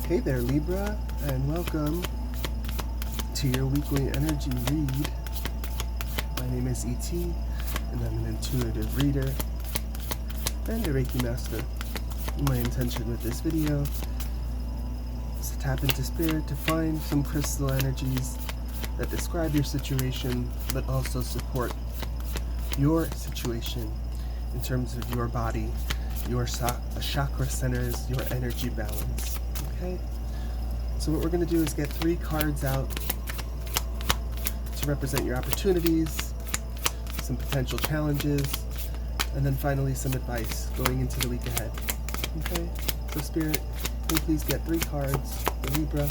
Hey there, Libra, and welcome to your weekly energy read. My name is E.T., and I'm an intuitive reader and a Reiki master. My intention with this video is to tap into spirit to find some crystal energies that describe your situation, but also support your situation in terms of your body, your chakra centers, your energy balance. Okay, so what we're going to do is get 3 cards out to represent your opportunities, some potential challenges, and then finally some advice going into the week ahead. Okay, so Spirit, can you please get 3 cards for Libra?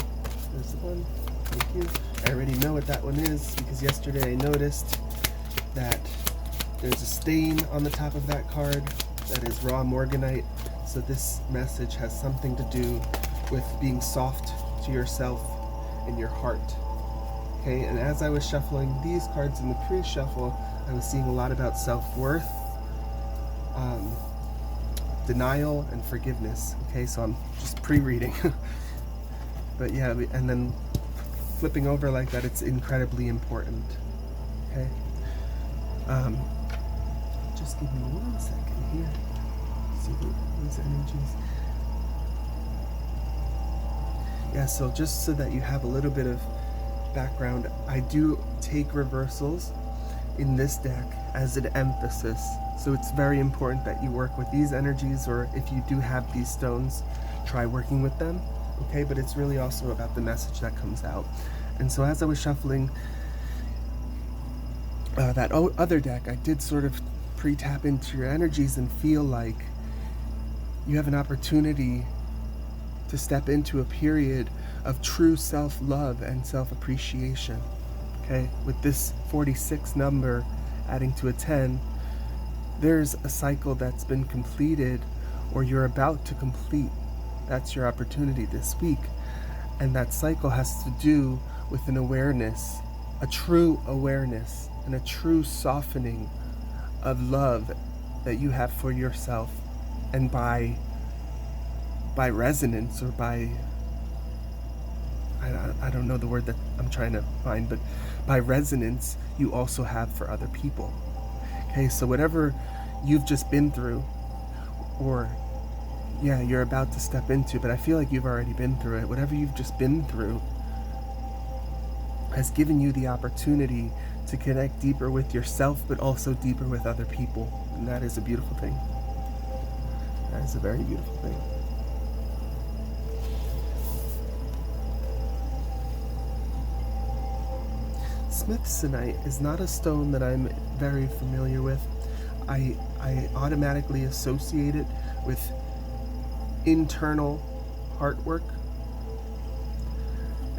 There's the one. Thank you. I already know what that one is because yesterday I noticed that there's a stain on the top of that card that is raw morganite. So this message has something to do with being soft to yourself and your heart. Okay, and as I was shuffling these cards in the pre-shuffle, I was seeing a lot about self-worth, denial, and forgiveness. Okay, so I'm just pre-reading. But yeah, and then flipping over like that, it's incredibly important. Okay, just give me 1 second here. See these energies. Yeah, so just so that you have a little bit of background, I do take reversals in this deck as an emphasis. So it's very important that you work with these energies, or if you do have these stones, try working with them. Okay, but it's really also about the message that comes out. And so as I was shuffling that other deck, I did sort of pre-tap into your energies and feel like you have an opportunity to step into a period of true self-love and self-appreciation. Okay, with this 46 number adding to a 10, there's a cycle that's been completed or you're about to complete. That's your opportunity this week. And that cycle has to do with an awareness, a true awareness, and a true softening of love that you have for yourself. And by resonance, or by, I don't know the word that I'm trying to find, but by resonance, you also have for other people. Okay, so whatever you've just been through, or yeah, you're about to step into, but I feel like you've already been through it. Whatever you've just been through has given you the opportunity to connect deeper with yourself, but also deeper with other people. And that is a beautiful thing. That is a very beautiful thing. Smithsonite is not a stone that I'm very familiar with. I automatically associate it with internal heart work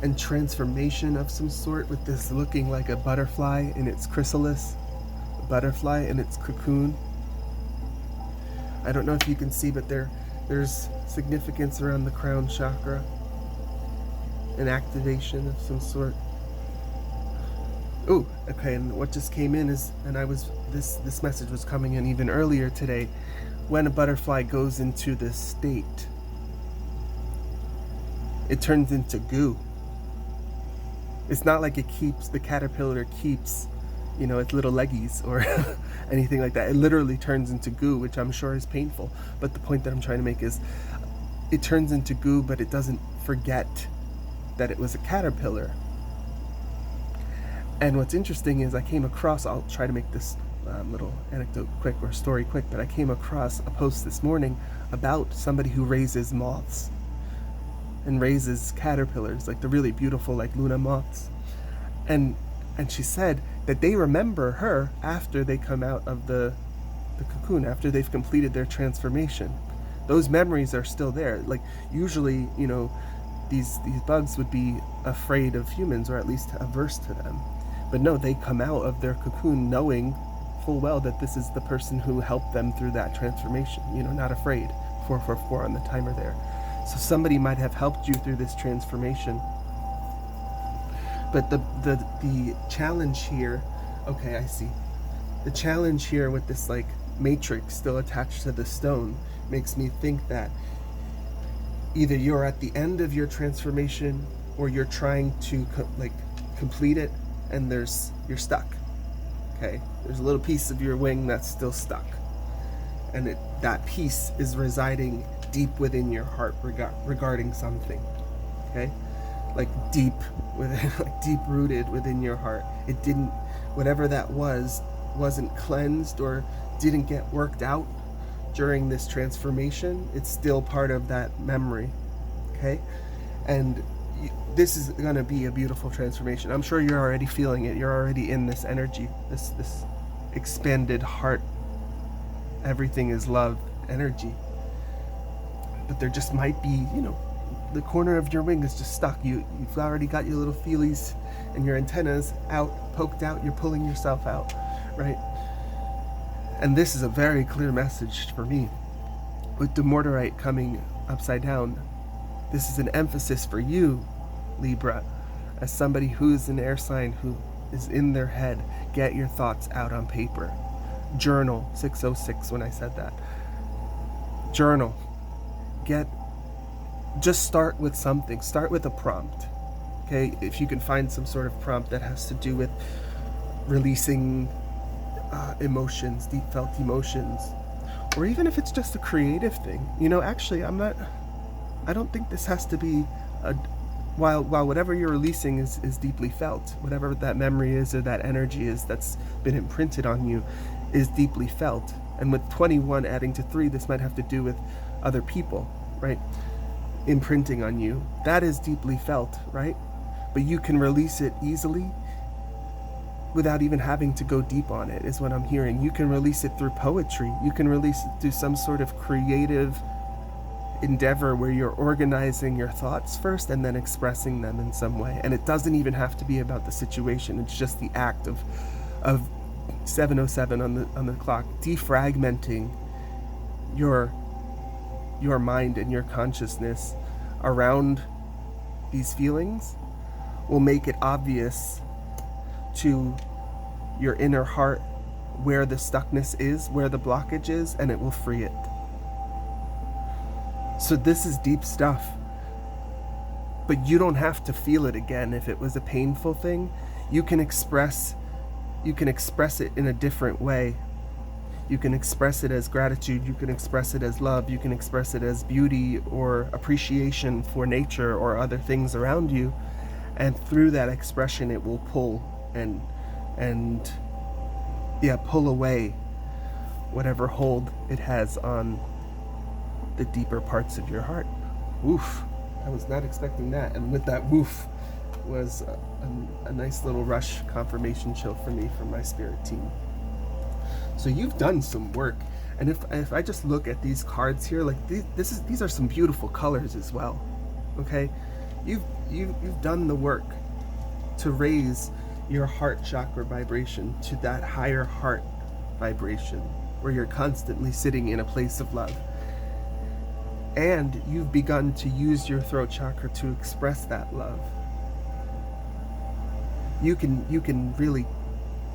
and transformation of some sort, with this looking like a butterfly in its chrysalis, a butterfly in its cocoon. I don't know if you can see, but there's significance around the crown chakra, an activation of some sort. Oh, okay, and what just came in is, and this message was coming in even earlier today, when a butterfly goes into this state, it turns into goo. It's not like the caterpillar keeps, its little leggies or anything like that. It literally turns into goo, which I'm sure is painful. But the point that I'm trying to make is, it turns into goo, but it doesn't forget that it was a caterpillar. And what's interesting is I came across, I'll try to make this little anecdote quick, or story quick, but I came across a post this morning about somebody who raises moths and raises caterpillars, like the really beautiful, like Luna moths. And she said that they remember her after they come out of the cocoon, after they've completed their transformation. Those memories are still there. Like usually, these bugs would be afraid of humans, or at least averse to them. But no, they come out of their cocoon knowing full well that this is the person who helped them through that transformation, not afraid. 444 on the timer there. So somebody might have helped you through this transformation. But the challenge here, okay, I see. The challenge here with this like matrix still attached to the stone makes me think that either you're at the end of your transformation or you're trying to complete it, and you're stuck. Okay, there's a little piece of your wing that's still stuck, and that piece is residing deep within your heart regarding something. Okay, like deep within, like deep rooted within your heart. It didn't, whatever that wasn't cleansed or didn't get worked out during this transformation. It's still part of that memory. Okay, and this is going to be a beautiful transformation. I'm sure you're already feeling it. You're already in this energy, this expanded heart, everything is love energy. But there just might be, the corner of your wing is just stuck. You've already got your little feelies and your antennas out, poked out. You're pulling yourself out, right? And this is a very clear message for me. With Demorderite coming upside down, this is an emphasis for you, Libra, as somebody who's an air sign who is in their head. Get your thoughts out on paper. Journal, 606 when I said that. Journal. Just start with something. Start with a prompt. Okay, if you can find some sort of prompt that has to do with releasing emotions, deep felt emotions, or even if it's just a creative thing. Actually, I don't think this has to be while whatever you're releasing is deeply felt, whatever that memory is or that energy is that's been imprinted on you is deeply felt. And with 21 adding to 3, this might have to do with other people, right? Imprinting on you. That is deeply felt, right? But you can release it easily without even having to go deep on it, is what I'm hearing. You can release it through poetry. You can release it through some sort of creative endeavor where you're organizing your thoughts first and then expressing them in some way. And it doesn't even have to be about the situation. It's just the act of 7:07 on the clock, defragmenting your mind and your consciousness around these feelings will make it obvious to your inner heart where the stuckness is, where the blockage is, and it will free it. So this is deep stuff. But you don't have to feel it again. If it was a painful thing, you can express it in a different way. You can express it as gratitude, you can express it as love, you can express it as beauty or appreciation for nature or other things around you. And through that expression, it will pull pull away whatever hold it has on the deeper parts of your heart. Woof. I was not expecting that. And with that woof was a nice little rush confirmation chill for me from my spirit team. So you've done some work. And if I just look at these cards here, like these are some beautiful colors as well. Okay? You've done the work to raise your heart chakra vibration to that higher heart vibration where you're constantly sitting in a place of love. And you've begun to use your throat chakra to express that love. You can really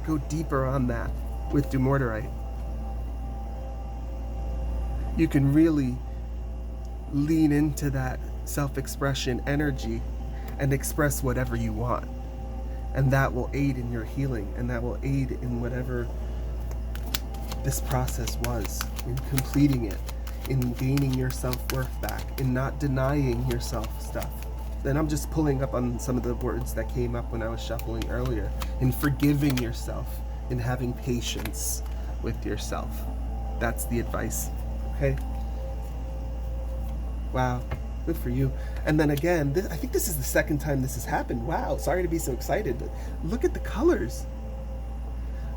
go deeper on that with Dumortierite. You can really lean into that self-expression energy and express whatever you want. And that will aid in your healing, and that will aid in whatever this process was, in completing it, in gaining your self-worth back, in not denying yourself stuff. Then I'm just pulling up on some of the words that came up when I was shuffling earlier, in forgiving yourself, in having patience with yourself. That's the advice, okay? Wow, good for you. And then again, I think this is the second time this has happened. Wow, sorry to be so excited, but look at the colors.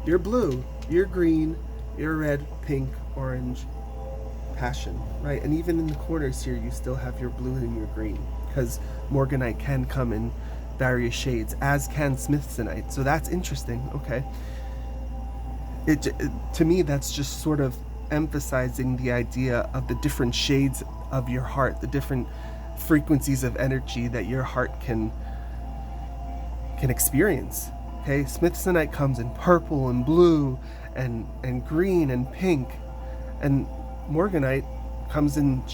You're blue, you're green, you're red, pink, orange, passion, right? And even in the corners here, you still have your blue and your green, because Morganite can come in various shades, as can Smithsonite. So that's interesting, okay? To me, that's just sort of emphasizing the idea of the different shades of your heart, the different frequencies of energy that your heart can experience. Okay, Smithsonite comes in purple and blue and green and pink, and Morganite comes in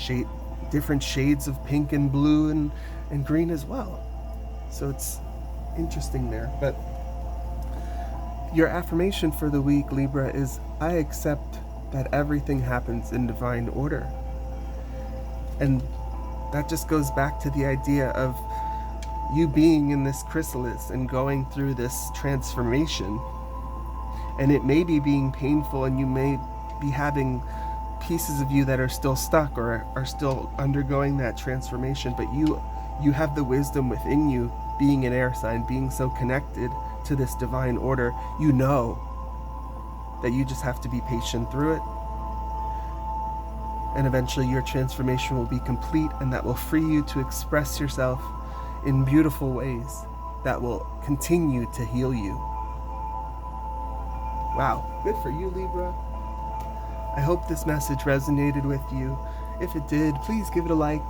different shades of pink and blue and green as well. So it's interesting there. But your affirmation for the week, Libra, is I accept that everything happens in divine order. And that just goes back to the idea of you being in this chrysalis and going through this transformation. And it may be being painful, and you may be having pieces of you that are still stuck or are still undergoing that transformation, but you have the wisdom within you, being an air sign, being so connected to this divine order. You know that you just have to be patient through it, and eventually your transformation will be complete, and that will free you to express yourself in beautiful ways that will continue to heal you. Wow, good for you, Libra. I hope this message resonated with you. If it did, please give it a like.